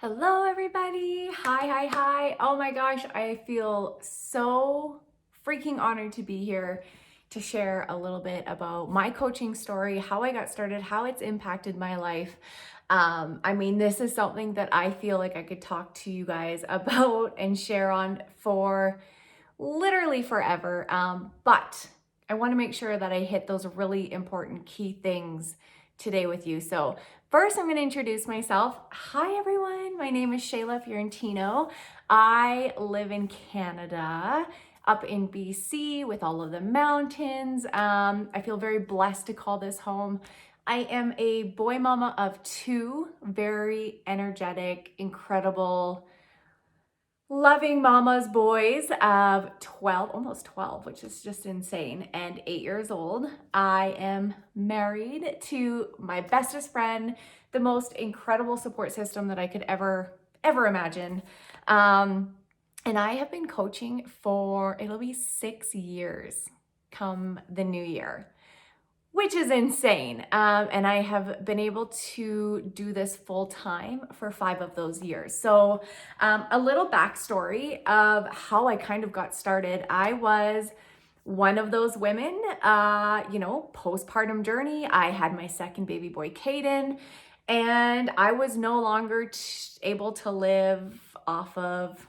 Hello, everybody. Hi. Oh my gosh, I feel so freaking honored to be here to share a little bit about my coaching story, how I got started, how it's impacted my life. This is something that I feel like I could talk to you guys about and share on for literally forever. But I want to make sure that I hit those really important key things today with you. So, first, I'm going to introduce myself. Hi, everyone. My name is Shayla Fiorentino. I live in Canada, up in BC with all of the mountains. I feel very blessed to call this home. I am a boy mama of two, very energetic, incredible, loving mama's boys of 12, almost 12, which is just insane, and 8 years old. I am married to my bestest friend, the most incredible support system that I could ever imagine. And I have been coaching for, it'll be 6 years come the new year, which is insane. And I have been able to do this full time for 5 of those years. So a little backstory of how I kind of got started. I was one of those women, postpartum journey. I had my second baby boy, Caden, and I was no longer able to live off of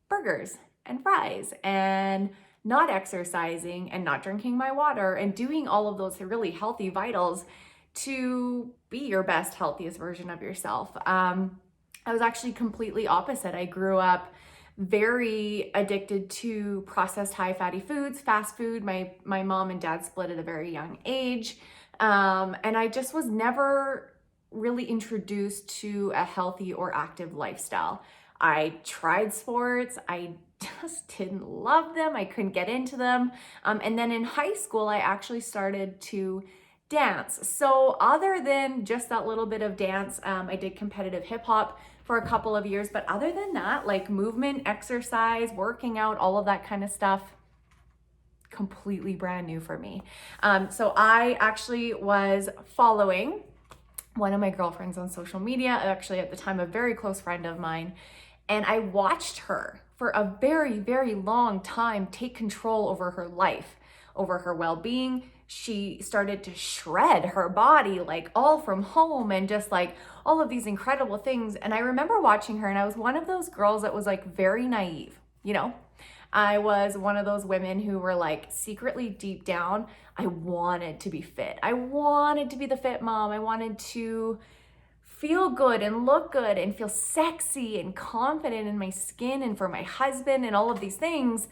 burgers and fries and not exercising and not drinking my water and doing all of those really healthy vitals to be your best, healthiest version of yourself. I was actually completely opposite. I grew up very addicted to processed high fatty foods, fast food. My mom and dad split at a very young age. And I just was never really introduced to a healthy or active lifestyle. I tried sports. I just didn't love them. I couldn't get into them. And then in high school, I actually started to dance. So other than just that little bit of dance, I did competitive hip hop for a couple of years. But other than that, like movement, exercise, working out, all of that kind of stuff, completely brand new for me. So I actually was following one of my girlfriends on social media, actually at the time a very close friend of mine, and I watched her for a very, very long time take control over her life, over her well-being. She started to shred her body, like all from home, and just like all of these incredible things. And I remember watching her, and I was one of those girls that was like very naive, I was one of those women who were like secretly deep down, I wanted to be fit. I wanted to be the fit mom. I wanted to feel good and look good and feel sexy and confident in my skin and for my husband and all of these things.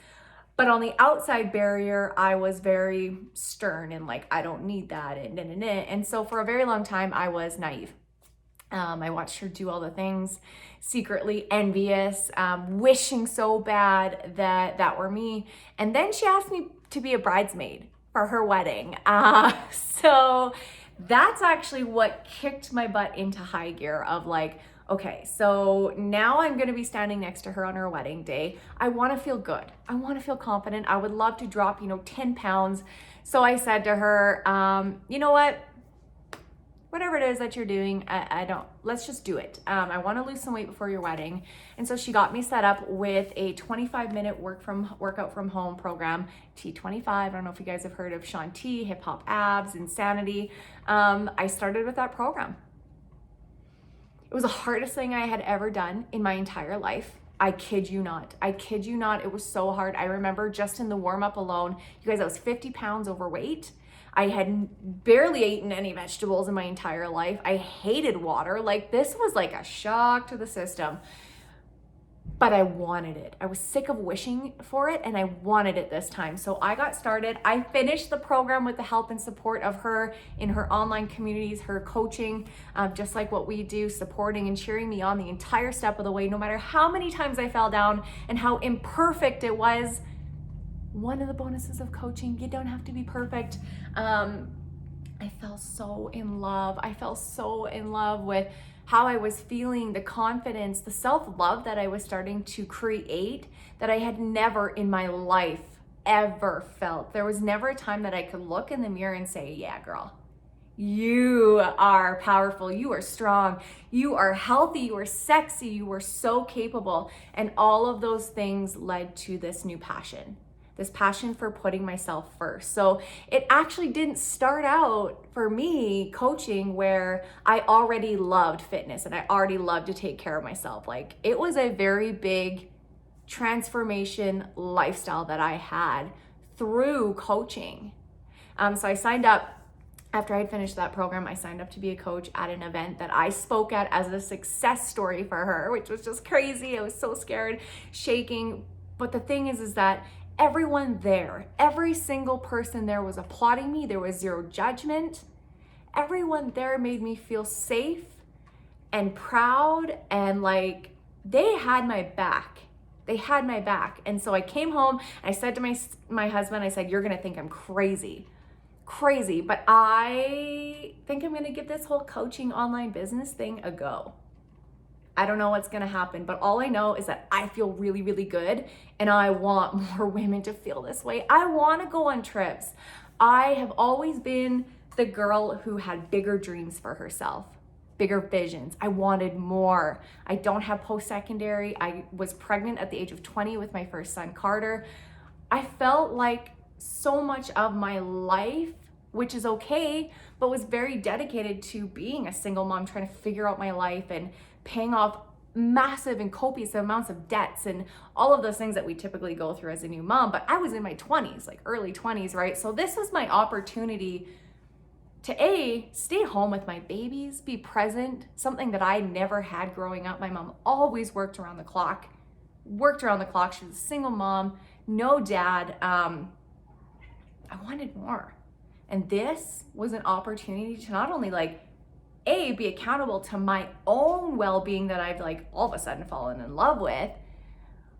But on the outside barrier, I was very stern and like, I don't need that. And so for a very long time, I was naive. I watched her do all the things, secretly envious, wishing so bad that were me. And then she asked me to be a bridesmaid for her wedding. So that's actually what kicked my butt into high gear of like, okay, so now I'm going to be standing next to her on her wedding day. I want to feel good. I want to feel confident. I would love to drop, 10 pounds. So I said to her, you know what? Whatever it is that you're doing, let's just do it. I want to lose some weight before your wedding. And so she got me set up with a 25-minute workout from home program, T25. I don't know if you guys have heard of Shaun T, Hip Hop Abs, Insanity. I started with that program. It was the hardest thing I had ever done in my entire life. I kid you not. It was so hard. I remember just in the warm up alone, you guys, I was 50 pounds overweight. I had barely eaten any vegetables in my entire life. I hated water. Like this was like a shock to the system, but I wanted it. I was sick of wishing for it and I wanted it this time. So I got started. I finished the program with the help and support of her in her online communities, her coaching, just like what we do, supporting and cheering me on the entire step of the way, no matter how many times I fell down and how imperfect it was. One of the bonuses of coaching, you don't have to be perfect. I fell so in love. I fell so in love with how I was feeling, the confidence, the self-love that I was starting to create that I had never in my life ever felt. There was never a time that I could look in the mirror and say, yeah, girl, You are powerful, you are strong, you are healthy, you are sexy, you are so capable. And all of those things led to this new passion, this passion for putting myself first. So it actually didn't start out for me coaching where I already loved fitness and I already loved to take care of myself. Like, it was a very big transformation lifestyle that I had through coaching. So I signed up. After I had finished that program, I signed up to be a coach at an event that I spoke at as a success story for her, which was just crazy. I was so scared, shaking. But the thing is that everyone there, every single person there was applauding me. There was zero judgment. Everyone there made me feel safe and proud, and like they had my back. They had my back. And so I came home and I said to my husband, I said, "You're gonna think I'm crazy, but I think I'm gonna give this whole coaching online business thing a go. I don't know what's gonna happen, but all I know is that I feel really, really good, and I want more women to feel this way. I wanna go on trips." I have always been the girl who had bigger dreams for herself, bigger visions. I wanted more. I don't have post-secondary. I was pregnant at the age of 20 with my first son, Carter. I felt like so much of my life, which is okay, but was very dedicated to being a single mom, trying to figure out my life and paying off massive and copious amounts of debts and all of those things that we typically go through as a new mom. But I was in my 20s, like early 20s, right? So this was my opportunity to stay home with my babies, be present, something that I never had growing up. My mom always worked around the clock. She was a single mom, no dad. I wanted more. And this was an opportunity to not only be accountable to my own well-being that I've all of a sudden fallen in love with,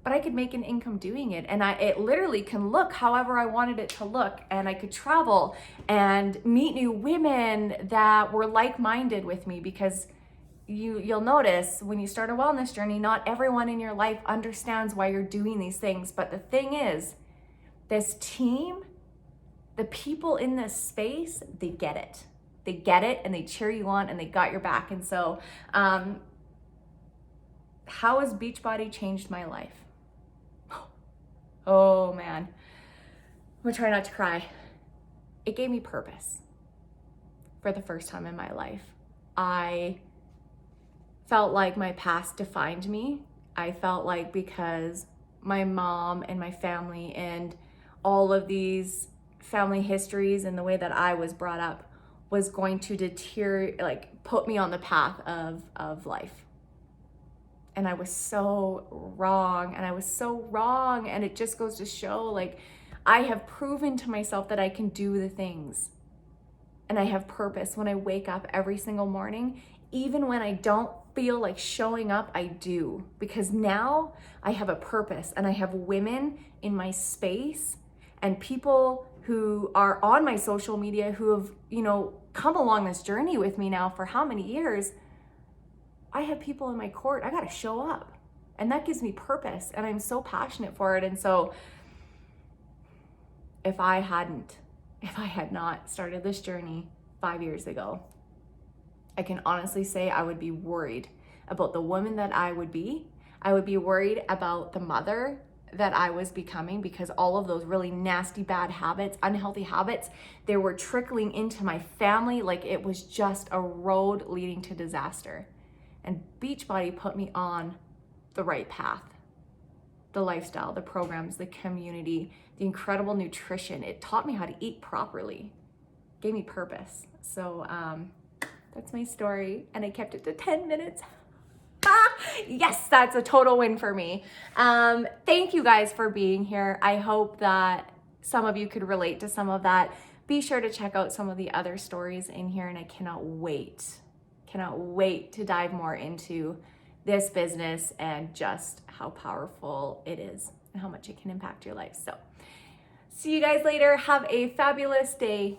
but I could make an income doing it. And it literally can look however I wanted it to look. And I could travel and meet new women that were like-minded with me, because you'll notice when you start a wellness journey, not everyone in your life understands why you're doing these things. But the thing is, this team, the people in this space, they get it. They get it and they cheer you on and they got your back. And so, how has Beachbody changed my life? Oh man, I'm gonna try not to cry. It gave me purpose for the first time in my life. I felt like my past defined me. I felt like because my mom and my family and all of these family histories and the way that I was brought up was going to put me on the path of life. And I was so wrong, and it just goes to show, I have proven to myself that I can do the things, and I have purpose when I wake up every single morning. Even when I don't feel like showing up, I do, because now I have a purpose, and I have women in my space and people who are on my social media who have, come along this journey with me now for how many years. I have people in my court. I got to show up, and that gives me purpose, and I'm so passionate for it. And so if I had not started this journey 5 years ago, I can honestly say I would be worried about the woman that I would be. I would be worried about the mother that I was becoming, because all of those really nasty, bad habits, unhealthy habits, they were trickling into my family. It was just a road leading to disaster. And Beachbody put me on the right path. The lifestyle, the programs, the community, the incredible nutrition. It taught me how to eat properly. Gave me purpose. So that's my story, and I kept it to 10 minutes. Yes, that's a total win for me. Thank you guys for being here. I hope that some of you could relate to some of that. Be sure to check out some of the other stories in here, and I cannot wait to dive more into this business and just how powerful it is and how much it can impact your life. So see you guys later. Have a fabulous day.